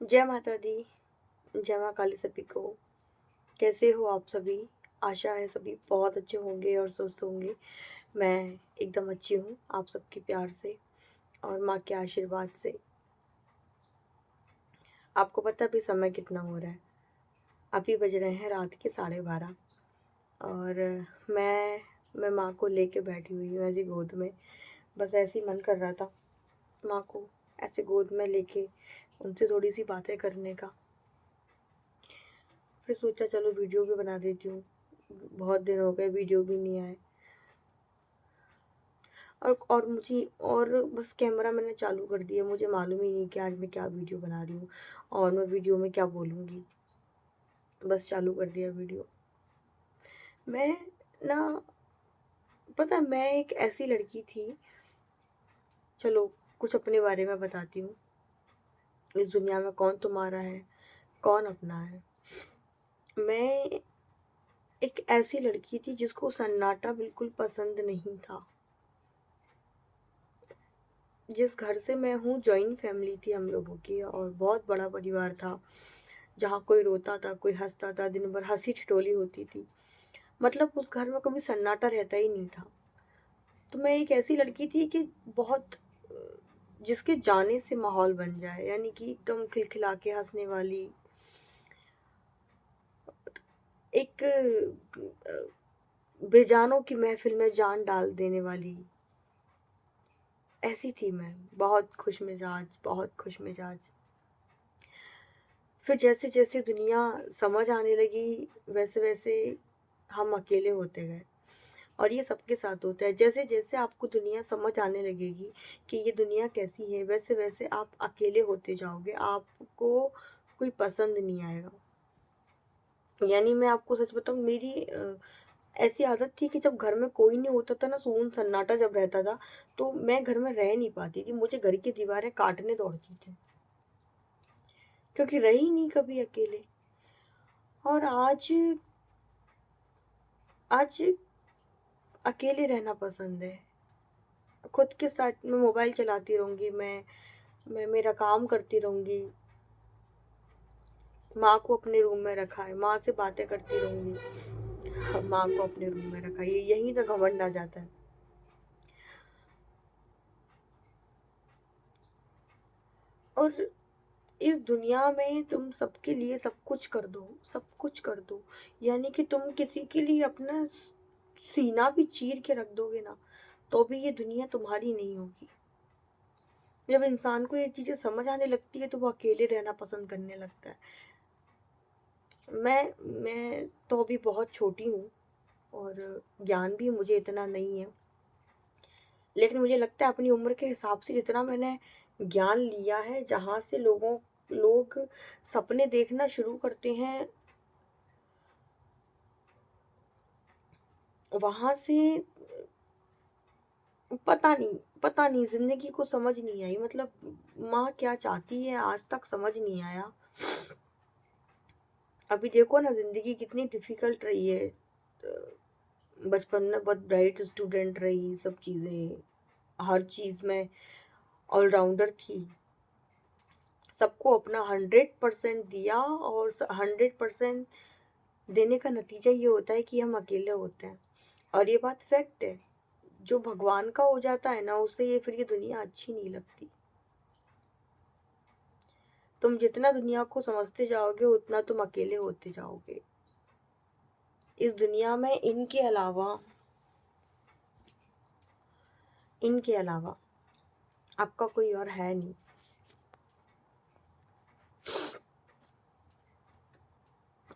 जय माता दी। जय माँ काली सभी को। कैसे हो आप सभी? आशा है सभी बहुत अच्छे होंगे और स्वस्थ होंगे। मैं एकदम अच्छी हूँ आप सबके प्यार से और माँ के आशीर्वाद से। आपको पता है अभी समय कितना हो रहा है? अभी बज रहे हैं रात के 12:30 और मैं माँ को लेके बैठी हुई हूँ ऐसी गोद में। बस ऐसे ही मन कर रहा था माँ को ऐसे गोद में लेके उनसे थोड़ी सी बातें करने का। फिर सोचा चलो वीडियो भी बना देती हूँ। बहुत दिन हो गए वीडियो भी नहीं आए। और मुझे और बस कैमरा मैंने चालू कर दिया। मुझे मालूम ही नहीं कि आज मैं क्या वीडियो बना रही हूँ और मैं वीडियो में क्या बोलूँगी। बस चालू कर दिया वीडियो। मैं ना पता है, मैं एक ऐसी लड़की थी। चलो कुछ अपने बारे में बताती हूँ। इस दुनिया में कौन तुम्हारा है, कौन अपना है। मैं एक ऐसी लड़की थी जिसको सन्नाटा बिल्कुल पसंद नहीं था। जिस घर से मैं हूँ जॉइंट फैमिली थी हम लोगों की और बहुत बड़ा परिवार था। जहाँ कोई रोता था, कोई हंसता था, दिन भर हंसी ठिठोली होती थी। मतलब उस घर में कभी सन्नाटा रहता ही नहीं था। तो मैं एक ऐसी लड़की थी कि बहुत जिसके जाने से माहौल बन जाए, यानी कि एकदम खिलखिला के हंसने वाली। एक बेजानों की महफिल में जान डाल देने वाली ऐसी थी मैं। बहुत खुश मिजाज, बहुत खुश मिजाज। फिर जैसे जैसे दुनिया समझ आने लगी वैसे वैसे हम अकेले होते गए। और ये सबके साथ होता है। जैसे जैसे आपको दुनिया समझ आने लगेगी कि ये दुनिया कैसी है, वैसे वैसे आप अकेले होते जाओगे। आपको कोई पसंद नहीं आएगा। यानी मैं आपको सच बताऊं, मेरी ऐसी आदत थी कि जब घर में कोई नहीं होता था ना, सुन सन्नाटा जब रहता था, तो मैं घर में रह नहीं पाती थी। मुझे घर की दीवारें काटने दौड़ती थी क्योंकि रही नहीं कभी अकेले। और आज आज अकेले रहना पसंद है। खुद के साथ मैं मोबाइल चलाती रहूँगी। मैं मेरा काम करती रहूँगी। माँ को अपने रूम में रखा है, माँ से बातें करती रहूँगी। हाँ, माँ को अपने रूम में रखा है, ये यहीं पे घमंड आ जाता है। और इस दुनिया में तुम सबके लिए सब कुछ कर दो, सब कुछ कर दो। यानी कि तुम किसी के लिए अपना सीना भी चीर के रख दोगे ना, तो भी ये दुनिया तुम्हारी नहीं होगी। जब इंसान को ये चीज़ें समझ आने लगती है तो वो अकेले रहना पसंद करने लगता है। मैं तो अभी बहुत छोटी हूँ और ज्ञान भी मुझे इतना नहीं है। लेकिन मुझे लगता है अपनी उम्र के हिसाब से जितना मैंने ज्ञान लिया है, जहाँ से लोग सपने देखना शुरू करते हैं, वहाँ से पता नहीं ज़िंदगी को समझ नहीं आई। मतलब माँ क्या चाहती है आज तक समझ नहीं आया। अभी देखो ना ज़िंदगी कितनी डिफ़िकल्ट रही है। बचपन में बहुत ब्राइट स्टूडेंट रही, सब चीज़ें हर चीज़ में ऑलराउंडर थी। सबको अपना 100% दिया और 100% देने का नतीजा ये होता है कि हम अकेले होते हैं। और ये बात फैक्ट है। जो भगवान का हो जाता है ना, उसे ये फिर ये दुनिया अच्छी नहीं लगती। तुम जितना दुनिया को समझते जाओगे उतना तुम अकेले होते जाओगे। इस दुनिया में इनके अलावा आपका कोई और है नहीं।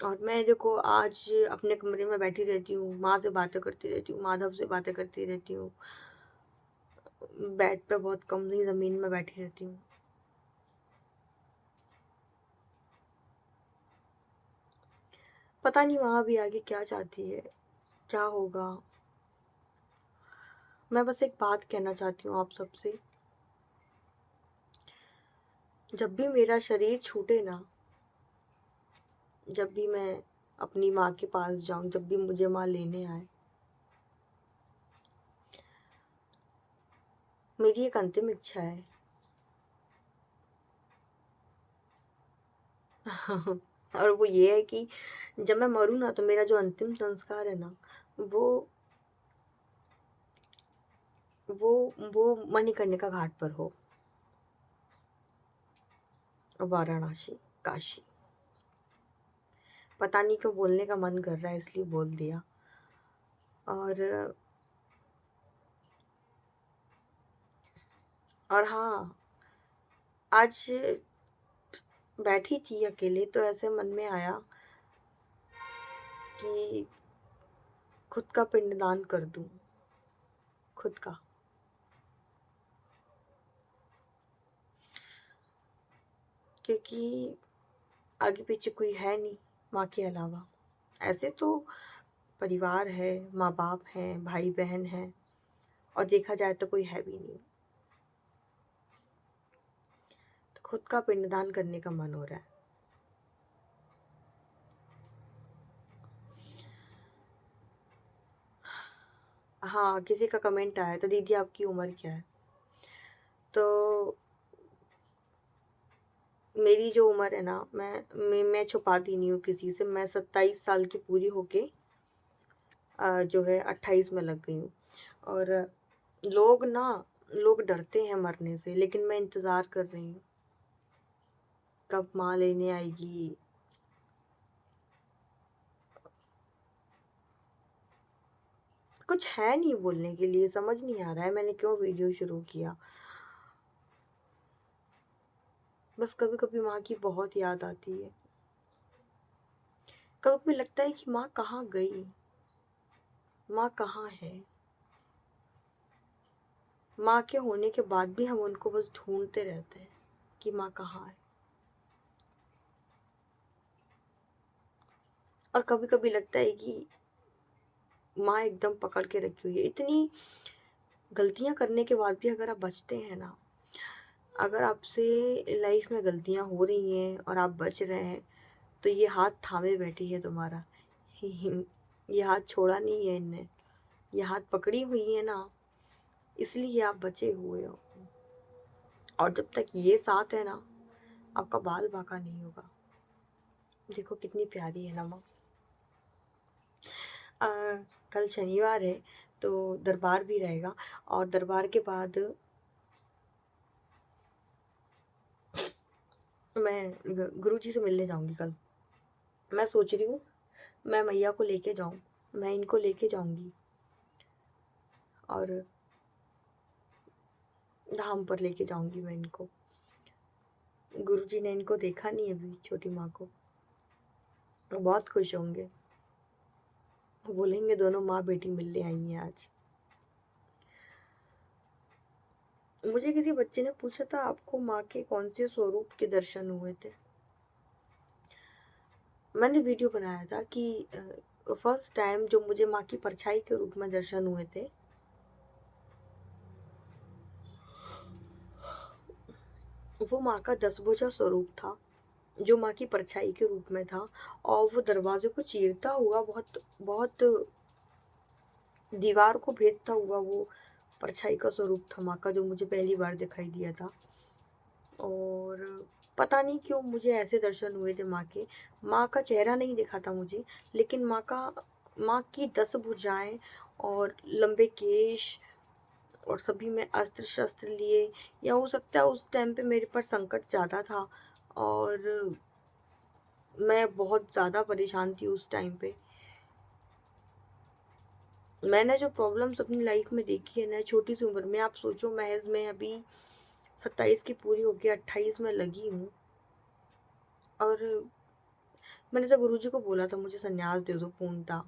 और मैं देखो आज अपने कमरे में बैठी रहती हूँ, माँ से बातें करती रहती हूँ, माधव से बातें करती रहती हूँ। बेड पे बहुत कम ही ज़मीन में बैठी रहती हूँ। पता नहीं वहाँ भी आगे क्या चाहती है, क्या होगा। मैं बस एक बात कहना चाहती हूँ आप सबसे। जब भी मेरा शरीर छूटे ना, जब भी मैं अपनी माँ के पास जाऊँ, जब भी मुझे माँ लेने आए, मेरी एक अंतिम इच्छा है और वो ये है कि जब मैं मरूँ ना तो मेरा जो अंतिम संस्कार है ना, वो वो वो मणिकर्णिका घाट पर हो, वाराणसी, काशी। पता नहीं क्यों बोलने का मन कर रहा है इसलिए बोल दिया। और हाँ, आज बैठी थी अकेले तो ऐसे मन में आया कि खुद का पिंडदान कर दूं, खुद का। क्योंकि आगे पीछे कोई है नहीं माँ के अलावा। ऐसे तो परिवार है, माँ बाप हैं, भाई बहन हैं, और देखा जाए तो कोई है भी नहीं। तो खुद का पिंडदान करने का मन हो रहा है। हाँ, किसी का कमेंट आया तो दीदी आपकी उम्र क्या है? तो मेरी जो उम्र है ना, मैं छुपाती नहीं हूँ किसी से। मैं 27 साल की पूरी होके जो है 28 में लग गई हूँ। और लोग ना लोग डरते हैं मरने से, लेकिन मैं इंतज़ार कर रही हूँ कब माँ लेने आएगी। कुछ है नहीं बोलने के लिए, समझ नहीं आ रहा है मैंने क्यों वीडियो शुरू किया। बस कभी कभी माँ की बहुत याद आती है। कभी कभी लगता है कि माँ कहाँ गई, माँ कहाँ है। माँ के होने के बाद भी हम उनको बस ढूंढते रहते हैं कि माँ कहाँ है। और कभी कभी लगता है कि माँ एकदम पकड़ के रखी हुई है। इतनी गलतियां करने के बाद भी अगर आप बचते हैं ना, अगर आपसे लाइफ में गलतियां हो रही हैं और आप बच रहे हैं, तो ये हाथ थामे बैठी है तुम्हारा। ये हाथ छोड़ा नहीं है इनने, ये हाथ पकड़ी हुई है ना, इसलिए आप बचे हुए हो। और जब तक ये साथ है ना, आपका बाल बांका नहीं होगा। देखो कितनी प्यारी है ना माँ। अ, कल शनिवार है तो दरबार भी रहेगा, और दरबार के बाद मैं गुरुजी से मिलने जाऊंगी कल। मैं सोच रही हूँ मैं मैया को लेके जाऊं, मैं इनको लेके जाऊंगी और धाम पर लेके जाऊंगी मैं इनको। गुरुजी ने इनको देखा नहीं अभी, छोटी माँ को। वो बहुत खुश होंगे, वो बोलेंगे दोनों माँ बेटी मिलने आई हैं आज। मुझे किसी बच्चे ने पूछा था आपको माँ के कौन से स्वरूप के दर्शन हुए थे। मैंने वीडियो बनाया था कि फर्स्ट टाइम जो मुझे माँ की परछाई के रूप में दर्शन हुए थे, वो माँ का 10 भुजा स्वरूप था, जो माँ की परछाई के रूप में था। और वो दरवाजे को चीरता हुआ, बहुत बहुत दीवार को भेदता हुआ, वो परछाई का स्वरूप था माँ का, जो मुझे पहली बार दिखाई दिया था। और पता नहीं क्यों मुझे ऐसे दर्शन हुए थे माँ के। माँ का चेहरा नहीं दिखा था मुझे, लेकिन माँ की 10 भुजाएं और लंबे केश, और सभी में अस्त्र शस्त्र लिए। या हो सकता है उस टाइम पे मेरे पर संकट ज़्यादा था, और मैं बहुत ज़्यादा परेशान थी उस टाइम पे। मैंने जो प्रॉब्लम्स अपनी लाइफ में देखी है ना छोटी सी उम्र में, आप सोचो महज मैं अभी 27 की पूरी होके 28 में लगी हूँ। और मैंने तो गुरुजी को बोला था मुझे संन्यास दे दो पूर्णतः।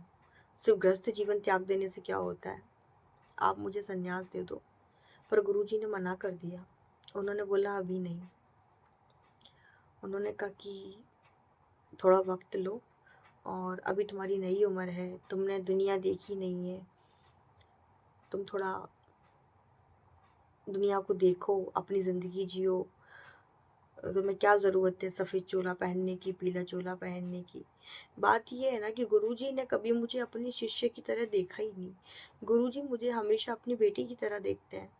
सिर्फ गृहस्थ जीवन त्याग देने से क्या होता है, आप मुझे संन्यास दे दो। पर गुरुजी ने मना कर दिया। उन्होंने बोला अभी नहीं। उन्होंने कहा कि थोड़ा वक्त लो, और अभी तुम्हारी नई उम्र है, तुमने दुनिया देखी नहीं है, तुम थोड़ा दुनिया को देखो, अपनी ज़िंदगी जियो। तुम्हें क्या ज़रूरत है सफ़ेद चोला पहनने की, पीला चोला पहनने की। बात ये है ना कि गुरुजी ने कभी मुझे अपनी शिष्य की तरह देखा ही नहीं। गुरुजी मुझे हमेशा अपनी बेटी की तरह देखते हैं।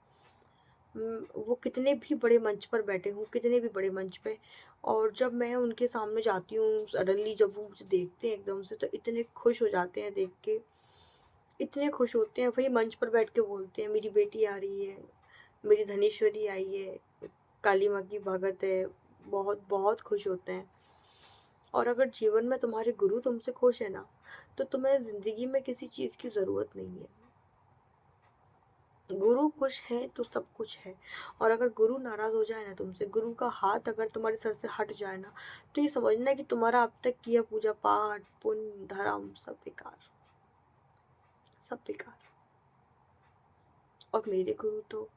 वो कितने भी बड़े मंच पर बैठे हों, कितने भी बड़े मंच पे, और जब मैं उनके सामने जाती हूँ सडनली, जब वो मुझे देखते हैं एकदम से, तो इतने खुश हो जाते हैं देख के, इतने खुश होते हैं। वही मंच पर बैठ के बोलते हैं मेरी बेटी आ रही है, मेरी धनेश्वरी आई है, काली माँ की भगत है। बहुत बहुत खुश होते हैं। और अगर जीवन में तुम्हारे गुरु तुमसे खुश है ना, तो तुम्हें ज़िंदगी में किसी चीज़ की ज़रूरत नहीं है। गुरु खुश है तो सब कुछ है। और अगर गुरु नाराज़ हो जाए ना तुमसे, गुरु का हाथ अगर तुम्हारे सर से हट जाए ना, तो ये समझना कि तुम्हारा अब तक किया पूजा पाठ पुण्य धर्म सब बेकार, सब बेकार। और मेरे गुरु तो,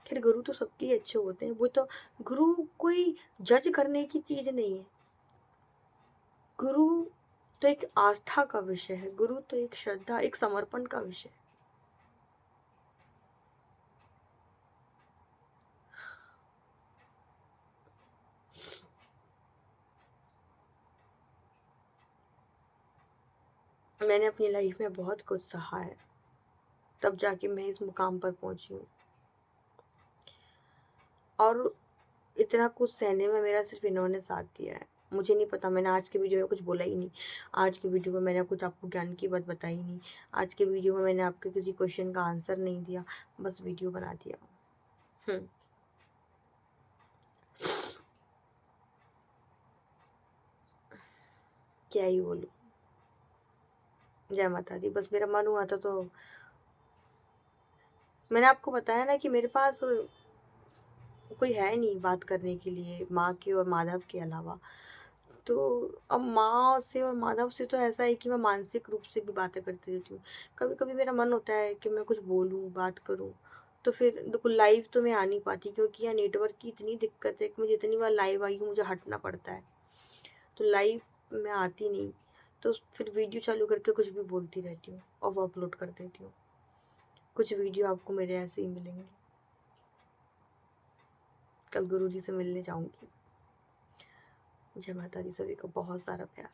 खैर गुरु तो सबके ही अच्छे होते हैं। वो तो, गुरु कोई जज करने की चीज़ नहीं है। गुरु तो एक आस्था का विषय है, गुरु तो एक श्रद्धा, एक समर्पण का विषय है। मैंने अपनी लाइफ में बहुत कुछ सहा है, तब जाके मैं इस मुकाम पर पहुंची हूँ। और इतना कुछ सहने में मेरा सिर्फ इन्होंने साथ दिया है। मुझे नहीं पता, मैंने आज के वीडियो में कुछ बोला ही नहीं। आज के वीडियो में मैंने कुछ आपको ज्ञान की बात बताई नहीं। आज के वीडियो में मैंने आपके किसी क्वेश्चन का आंसर नहीं दिया, बस वीडियो बना दिया। क्या ही बोलूँ। जय माता दी। बस मेरा मन हुआ था तो मैंने आपको बताया ना कि मेरे पास कोई है नहीं बात करने के लिए माँ के और माधव के अलावा। तो अब माँ से और माधव से तो ऐसा है कि मैं मानसिक रूप से भी बातें करती रहती हूँ। कभी कभी मेरा मन होता है कि मैं कुछ बोलूँ बात करूँ, तो फिर देखो लाइव तो मैं आ नहीं पाती, क्योंकि यहाँ नेटवर्क की इतनी दिक्कत है कि मैं जितनी बार लाइव आई हूँ मुझे हटना पड़ता है, तो लाइव मैं आती नहीं। तो फिर वीडियो चालू करके कुछ भी बोलती रहती हूँ और वो अपलोड कर देती हूँ। कुछ वीडियो आपको मेरे ऐसे ही मिलेंगे। कल गुरु जी से मिलने जाऊंगी। जय माता दी। सभी को बहुत सारा प्यार।